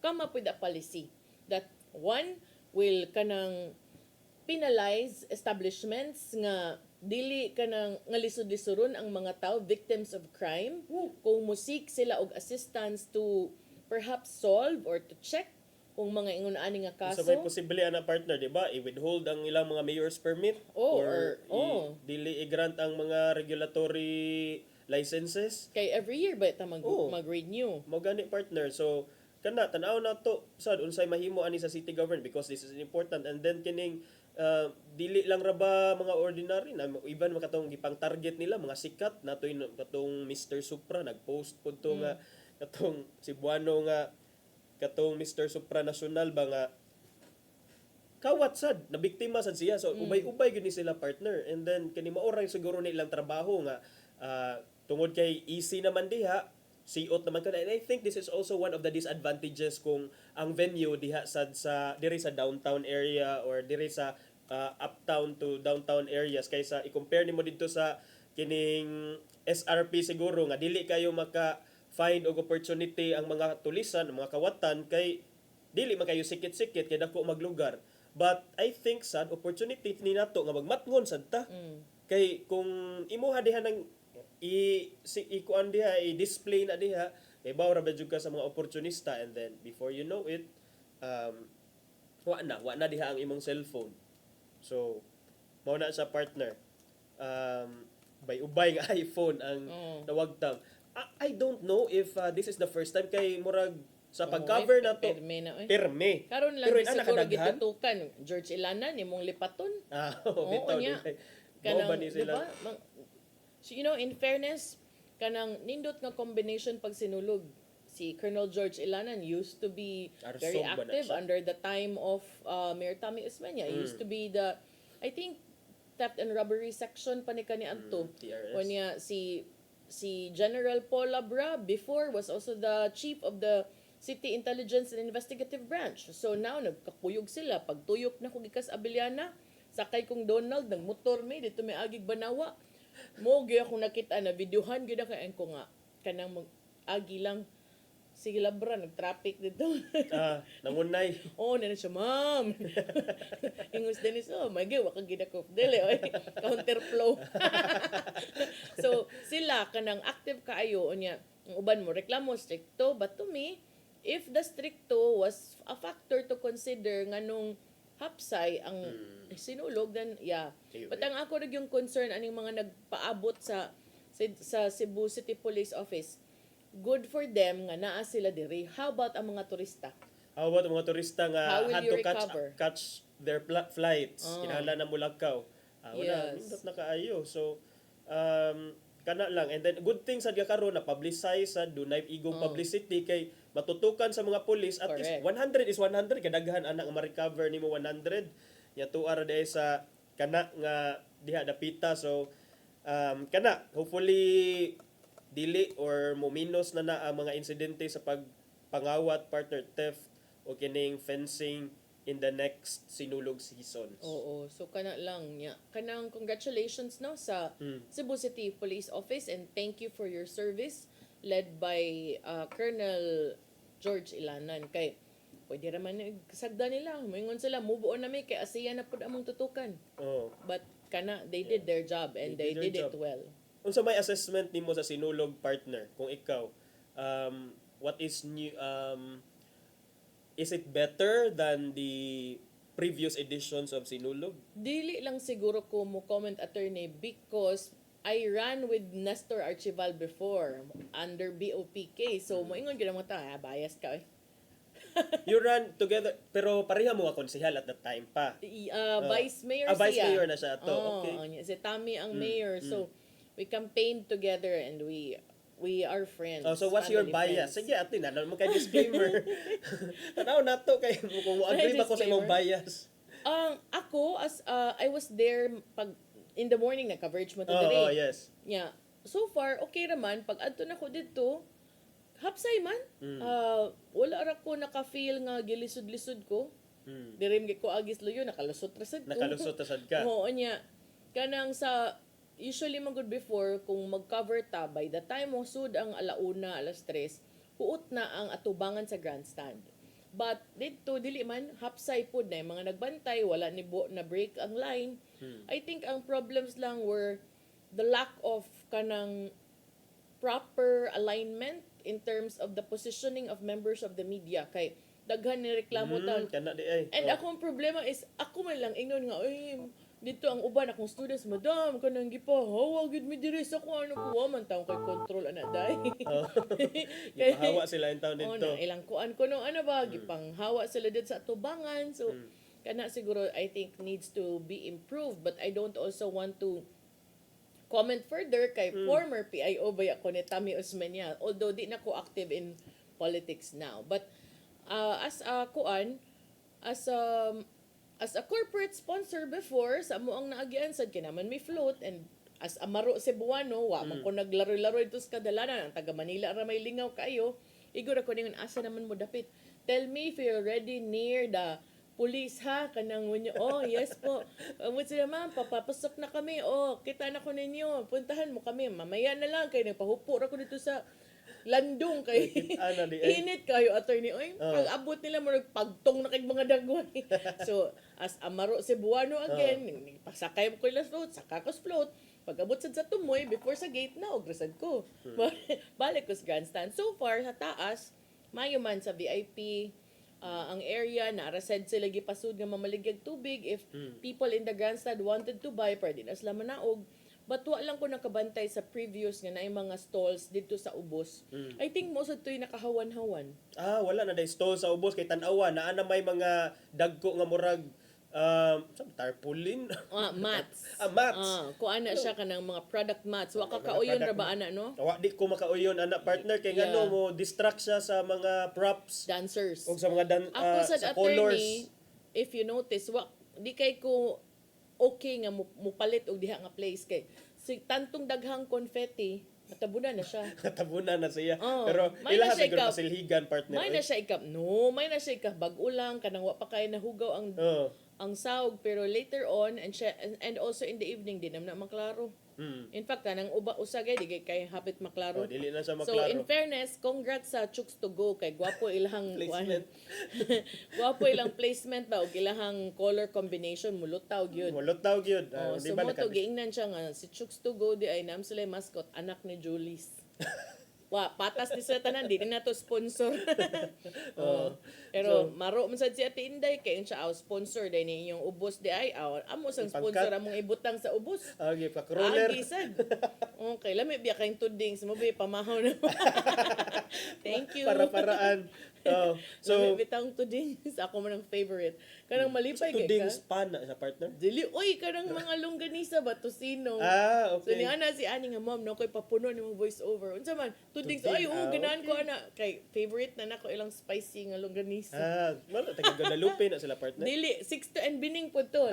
C: Come up with a policy that one will kanang penalize establishments nga dili kanang nga lisod-lisoron ang mga tao victims of crime kung musik sila og assistance to perhaps solve or to check kung mga ingon ani nga kaso.
D: So may posible ana partner, di ba? I-withhold ang ilang mga mayor's permit or dili i-grant ang mga regulatory licenses.
C: Kay every year ba ita mag-renew?
D: Mo gani partner. So kana tan-aw na to sad unsay mahimo ani sa city government because this is important and then kining dili lang ra ba mga ordinary na even makatong gipang target nila mga sikat natoy katong Mr. Supra nagpost pud to nga katong Cebuano nga katong Mr. Supranational ba nga kawat sad nabiktima sad siya so ubay-ubay gyud ni sila partner and then kani maoray siguro nilang trabaho nga tungod kay easy naman diha siot naman kada and I think this is also one of the disadvantages kung ang venue diha sad sa diri sa downtown area or diri sa uptown to downtown areas kaysa i-compare nimo didto sa kining SRP siguro nga dili kayo maka find og opportunity ang mga tulisan, ang mga kawatan kay dili man kayo sikit-sikit kay dako maglugar. But I think sad opportunity ni nato nga magmatngon sad ta. Kay kung imuha diha nang i-kuan diha i-display na diha kay bawra ba jud ka sa mga opportunista and then before you know it wa na diha ang imong cellphone. So mao na sa partner. Ubay nga iPhone ang nawagtang. I don't know if this is the first time kay murag sa pag-cover na to. Perme.
C: Karon lang
D: pero
C: siguro gitutukan George Ilanan imong lipaton.
D: Bitaw
C: niya. Kanang diba? So, you know, in fairness, kanang nindot nga combination pag sinulog. Si Colonel George Ilanan used to be very active under the time of Mayor Tommy Usmeña. He used to be the, I think, theft and robbery section pa ni kani adto. When niya si General Paul Labra before was also the chief of the City Intelligence and Investigative Branch. So now nagkakuyog sila pagtuyok na kog ikas Abiliana, sakay kong Donald ng motor may dito may agig Banawa. Mo gyud ako nakita na videohan gyud ka ko nga kanang agi lang sige labra, nag-traffic dito.
D: Nangunay.
C: Oo, na siya, ma'am. Ingos din iso, may gawa kang ginakop. Dili, oy, counterflow. So, sila, kanang active kaayo, niya, ang uban mo, reklamo, stricto. But to me, if the stricto was a factor to consider nga nung hapsay ang sinulog, then yeah. But ang ako yung concern, aning mga nagpaabot sa Cebu City Police Office, good for them nga naa sila diri. How about ang mga turista?
D: How about ang mga turista nga
C: How will
D: had
C: you
D: to
C: recover?
D: catch their flights? Kinahanglan na Mulakaw. Wala,
C: Yes.
D: nindot na kaayo. So, kana lang. And then, good thing sa karon na publicize sa dunay igong publicity kay matutukan sa mga pulis. At least, 100 is 100. Kadaghan anak nga ma-recover nimo 100. Ya tuara dahil sa kana nga diha dapita. So, kana, hopefully, dili or muminos na ang mga insidente sa pagpangawat, partner theft o kining fencing in the next sinulog seasons.
C: Oo, so kana lang niya. Kanang congratulations no sa Cebu City Police Office, and thank you for your service led by Colonel George Ilanan. Kay pwede raman sagda nila, moingon sila mubuon na may kay ASEAN na pud among tutukan. But kana they did their job and they did it well.
D: Unsa may assessment nimo sa sinulog, partner, kung ikaw, what is new, is it better than the previous editions of sinulog?
C: Dili lang siguro ko mo comment, attorney, because I ran with Nestor Archival before under BOPK. So moingon gyud mo ta, bias ka eh.
D: You ran together, pero pareha mo nga konsehal at that time pa.
C: Vice Mayor siya.
D: Vice Mayor na siya to. Okay.
C: Si Tammy ang mayor. So we campaigned together and we are friends.
D: So what's your bias? Sige, atin na mo kay disclaimer. Tanaw nato kay kung agree ba ko sa imong bias.
C: Ako as I was there pag in the morning naka-verge mo to diri.
D: Oh, yes.
C: Yeah. So far okay raman pag adto na ko dito hapsay man. Wala ra ko naka-feel nga gilisod-lisod ko. Dirim ko agis luyo nakalusot rasad ko.
D: Nakalusot rasad ka.
C: Oo nya. Kanang sa usually magud before kung mag-cover ta by the time mo sud ang 1:00, 3:00, huot na ang atubangan sa grandstand. But dito dili man hapsay pud na mga nagbantay wala ni na break ang line. I think ang problems lang were the lack of kanang proper alignment in terms of the positioning of members of the media kay daghan ni reklamo taon. And akong problema is ako man lang ingnon nga dito ang uban akong students, madam, kanang gipahawa gid mi diri sa kuan ko man taong kay control ana day.
D: Gipahawa sila in town dito.
C: Ilang kuan ko no ano ba gipanghawa sila dito sa tubangan. So kana siguro I think needs to be improved, but I don't also want to comment further kay former PIO ba ako ni Tammy Osmeña, although di na ko active in politics now. But as a corporate sponsor before, sa mo ang naagian sad kinaman may float, and as amaro Cebuano, wa man ko naglaro-laro ito sa kadalanan, ang taga Manila ra may lingaw kayo, igura ko ningon asa naman mo dapit. Tell me if you're already near the police ha, kanang wenyo, yes po. Amot sila ma'am, papapasok na kami, kita na ko ninyo, puntahan mo kami, mamaya na lang, kayo nagpahupo ra ko dito sa landong kay init kayo attorney pag abot nila mo nagpagtong na kay mga dagway. So as amaro Cebuano again pasakay ko ilas float saka ko float pag abot sad sa tumoy before sa gate na og rasad ko balik ko sa grandstand. So far sa taas mayo man sa VIP ang area na rasad sila gipasud nga mamaligyag tubig if people in the grandstand wanted to buy pwede na sila manaog. But wa lang ko nakabantay sa previous nga naay mga stalls dito sa ubos. I think most of to'y nakahawan-hawan.
D: Wala na day stall sa ubos kay tan-awa na may mga dagko nga murag tarpaulin.
C: Mats.
D: Mats.
C: Kuan na siya kanang mga product mats. Wa ka kauyon ra ba ana no?
D: Wa di ko makauyon ana partner kay ngano mo distract siya sa mga props,
C: dancers.
D: O sa mga
C: Ako
D: sa
C: colors.
D: colors.
C: If you notice, di kay ko okay nga mupalit og diha nga place kay tantong daghang confetti natabunan na siya.
D: Natabunan na siya. Pero ila siguro pasilhigan partner.
C: May na siya ikap bag-o lang kanang wa pa kay nahugaw ang sawg, pero later on and also in the evening din na maklaro. In fact, kanang usagay di kay hapit maklaro.
D: Dili na siya
C: So
D: maklaro.
C: in fairness, congrats sa Chooks to Go kay gwapo ilang
D: Placement.
C: gwapo ilang placement ba ug ilahang color combination mulutaw gyud.
D: Mulutaw gyud.
C: So
D: Di ba
C: mo to giingnan siya nga si Chooks to Go di ay nam sila mascot anak ni Julius. Patas ni sa tanan di na to sponsor. Pero maro man sad si Ate Inday kay siya sponsor day ni inyong ubos di ay amo sang sponsor among ibutang sa ubos.
D: Okay, pa-crawler.
C: Sad. Okay, lami biya kayong tuding mo bi pamahaw na. Thank you.
D: Para-paraan.
C: So lami bitang tuding sa ako man ang favorite. Kanang malipay kay
D: Tuding
C: ka.
D: span na sa partner.
C: Dili oy kanang mga longganisa ba tosino. So
D: Okay.
C: ni ana si ani nga mom na koy papuno ni mo voice over. Unsa man tuding so ay ganahan ko ana kay favorite na nako ilang spicy nga longganisa.
D: Wala taga Guadalupe na sila partner.
C: Dili 6 to and bining po to.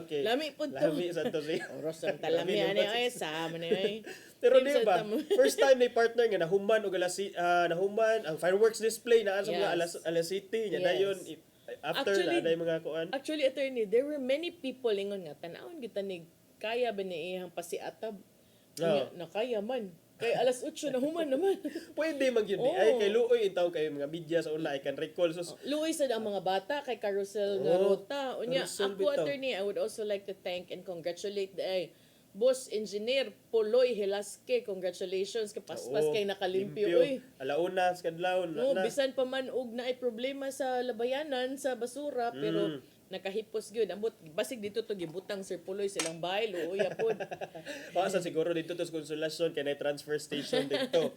D: Okay.
C: Lami po to.
D: Lami sa to si.
C: Oros ang talami ani ay sama ni ay.
D: Pero
C: Team
D: di
C: sa
D: ba,
C: tamo.
D: first time ni partner nga nahuman og nahuman ang fireworks display na sa mga
C: Yes.
D: alas city nya
C: Yes.
D: dayon after
C: Actually,
D: na mga kuan.
C: Actually, attorney, there were many people ingon nga tanawon kita ni kaya ba ni iyang pasiatab. Na kaya man. Kay alas 8 na human naman.
D: Pwede man gyud ay kay luoy intaw kay mga media sa una I can recall so
C: Luoy sad ang mga bata kay carousel nga rota. Unya
D: carousel
C: ako
D: bitaw.
C: attorney, I would also like to thank and congratulate the Boss Engineer Poloy Helasque. Congratulations kay paspas kay nakalimpyo oy.
D: Alauna sa kadlaw
C: No, bisan pa man og naay problema sa labayanan sa basura pero nakahipos gyud ambot basig dito to gibutang Sir Puloy silang bahay luoy apod.
D: Sa siguro dito to sa Consolasyon kay na transfer station dito.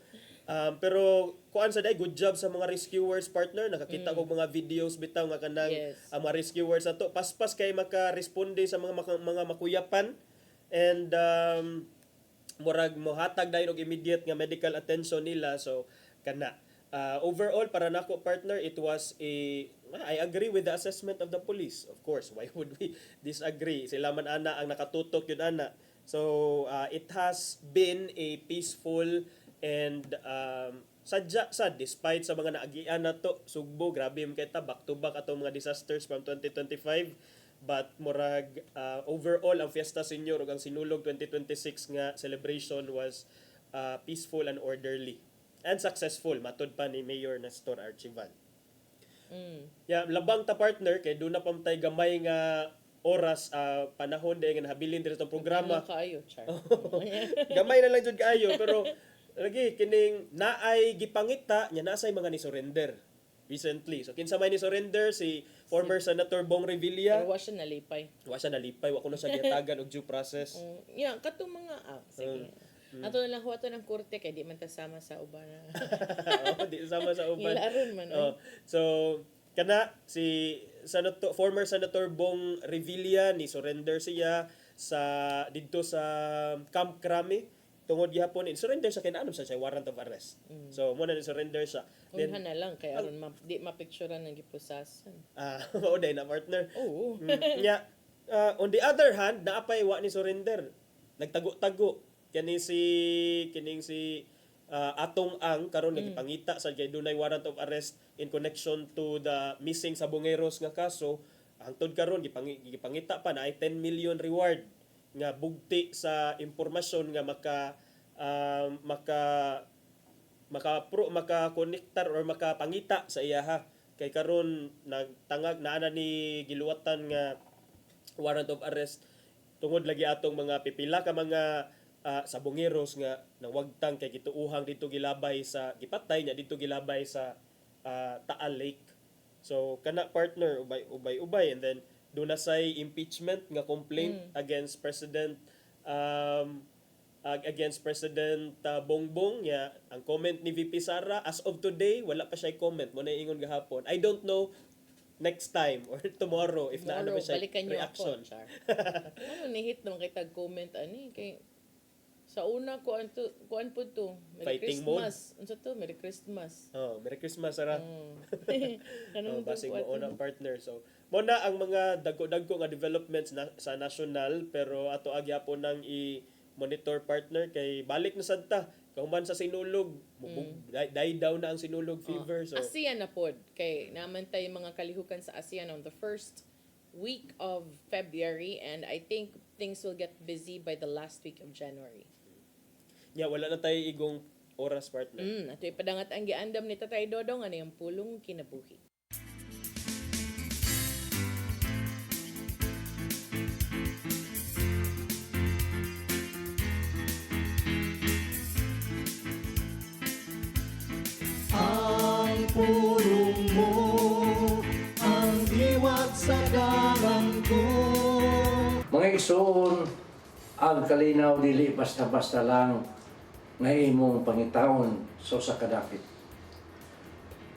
D: Pero kuan sa day good job sa mga rescuers partner nakakita ko mga videos bitaw nga kanang ang mga rescuers ato paspas kay maka-responde sa mga makuyapan and murag mohatag dayon og immediate nga medical attention nila so kana overall para nako partner it was I agree with the assessment of the police of course why would we disagree sila man ana ang nakatutok yun ana so it has been a peaceful and sadya sad despite sa mga naagian nato Sugbo grabe man kay ta back to back atong mga disasters from 2025 but murag overall ang Fiesta Senior ug ang Sinulog 2026 nga celebration was peaceful and orderly and successful matud pa ni Mayor Nestor Archival. Labang ta partner kay doon na pamtay gamay nga oras panahon dahil nga nahabilin dito itong programa.
C: Kaayo, Char.
D: Gamay na lang jud kaayo pero lagi kining naay gipangita nya nasay mga ni surrender recently. So kinsa may ni surrender si former Senator Bong Revilla.
C: Pero wa siya nalipay.
D: Wa siya nalipay, wa kuno siya giyatagan og due process.
C: Katong mga sige. Ato na lang huwato ng korte kay di man ta sama sa uban.
D: Di sama sa uban.
C: Ilaron man.
D: So kana si former Senator Bong Revilla ni surrender siya sa didto sa Camp Crame tungod gihapon surrender sa kinaanom sa warrant of arrest. So mo na ni surrender siya.
C: Then na lang kay aron di mapicturean ng gipusasan.
D: Mao day na partner.
C: Oo.
D: On the other hand, naapay wa ni surrender. Nagtago-tago kining si Atong Ang karon nga gipangita sa kay dunay warrant of arrest in connection to the missing Sabongeros nga kaso. Hangtod karon gipangita pa na ay 10 million reward nga bugti sa impormasyon nga maka-connectar or makapangita sa iyaha kay karon nagtangag na ni giluwatan nga warrant of arrest tungod lagi atong mga pipila ka mga sabongeros nga nawagtang kay gituuhang dito gilabay sa gipatay nya dito gilabay sa Taal Lake. So kana partner ubay and then doon na say impeachment nga complaint against President Bongbong ya ang comment ni VP Sara as of today wala pa siya comment mo na ingon gahapon. I don't know next time or tomorrow if naano pa siya reaction.
C: Ano ni hit nung kay tag comment ani kay sa una kuan po to Merry
D: Fighting
C: Christmas. Unsa to? Merry Christmas.
D: Merry Christmas Sara.
C: Kanang
D: basig mo una partner. So mo na ang mga dagko nga developments sa national pero ato agyapon nang i-monitor partner kay balik na sad ta kahuman sa Sinulog die down na ang Sinulog fever so
C: ASEAN na pod kay namantay mga kalihukan sa ASEAN on the 1st week of February, and I think things will get busy by the last week of January.
D: Wala na tayo igong oras, partner.
C: At ipadangat ang giandam ni Tatay Dodong, ano yung pulong kinabuhi.
Q: Ang pulong mo, ang diwat sa dalan ko.
A: Mga igsoon, ang kalinaw dili basta-basta lang nga imong pangitawon sa usa ka dapit.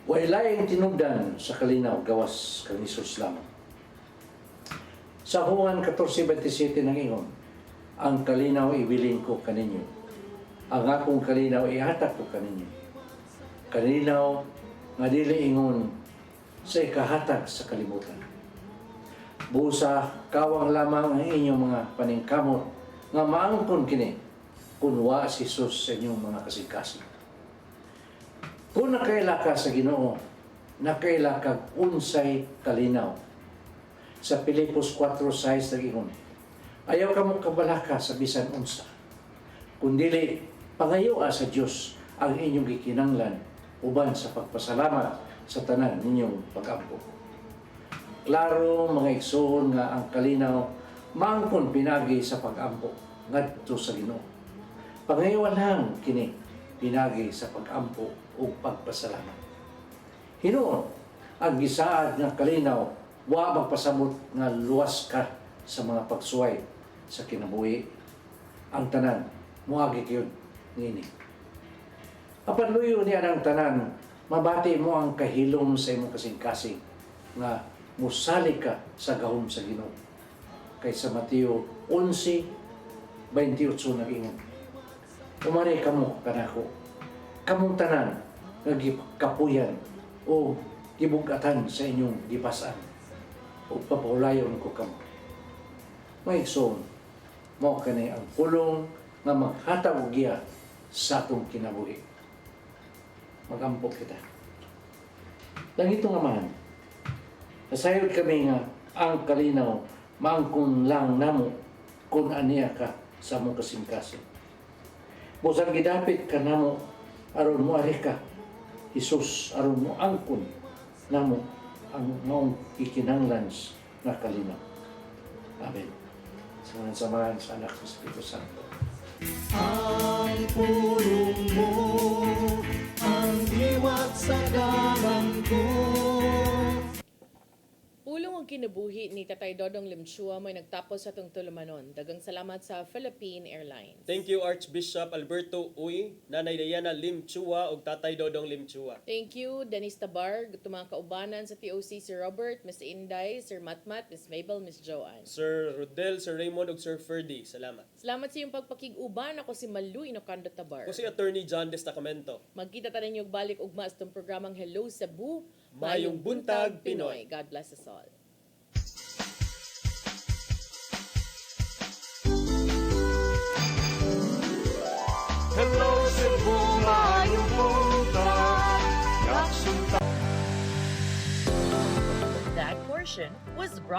A: Way laing tinubdan sa kalinaw gawas kang Hesus lamang. Sa Juan 14:27 nang ingon, ang kalinaw ibilin ko kaninyo. Ang akong kalinaw ihatag ko kaninyo. Kalinaw nga dili ingon sa ikahatag sa kalibutan. Busa kawang lamang ang inyong mga paningkamot nga maangkon kini kung wa si Jesus sa inyong mga kasing-kasing. Kung nakaila ka sa Ginoo, nakaila kag unsay kalinaw. Sa Pilipos 4:6 nagingon, ayaw ka mong kabalaka sa bisan unsa, kundili pangayoa sa Dios ang inyong gikinanglan uban sa pagpasalamat sa tanan ninyong pag-ampo. Klaro mga igsoon nga ang kalinaw maangkon pinagi sa pag-ampo ngadto sa Ginoo. Pangayoan lang kini pinagi sa pag-ampo ug pagpasalamat. Hinuon ang gisaad nga kalinaw wa magpasabot nga luwas ka sa mga pagsuway sa kinabuhi. Ang tanan moagi gyud ngini. Apan luyo niya ang tanan, mabati mo ang kahilom sa imong kasing-kasing nga musali ka sa gahom sa Ginoo. Kay sa Mateo 11:28 nag-ingon, umari kamo kanako, kamong tanan nga gikapuyan o gibugatan sa inyong gipasan o papulayon ko kamo. May igsoon, mao kani ang pulong nga maghatag og giya sa atong kinabuhi. Magampok kita. Langito nga man, nasayod kami nga ang kalinaw maangkon lang namo kung aniya ka sa among kasing-kasing. Busan gidapit ka namo aron mo ari ka, Hesus, aron mo angkon namo ang maong ikinanglan na kalinaw. Amen. Samahan sa anak sa Espiritu Santo.
Q: Ang pulong mo, ang diwat sa dalan ko.
C: Pulong ang kinabuhi ni Tatay Dodong Limchua may nagtapos sa itong tulumanon. Dagang salamat sa Philippine Airlines.
D: Thank you Archbishop Alberto Uy, Nanay Diana Limchua ug Tatay Dodong Limchua.
C: Thank you Dennis Tabar, mga kaubanan sa TOC, Sir Robert, Miss Inday, Sir Matmat, Miss Mabel, Miss Joanne.
D: Sir Rodel, Sir Raymond ug Sir Ferdy, salamat.
C: Salamat sa iyong pagpakig-uban. Ako si Malu Inocando Tabar.
D: Ako si Attorney John Destacamento.
C: Magkita tayo ninyong balik ugma sa itong programang Hello Cebu,
D: Mayong Buntag, Pinoy.
C: God bless us all.
Q: Hello Cebu, mayong buntag.
G: That portion was brought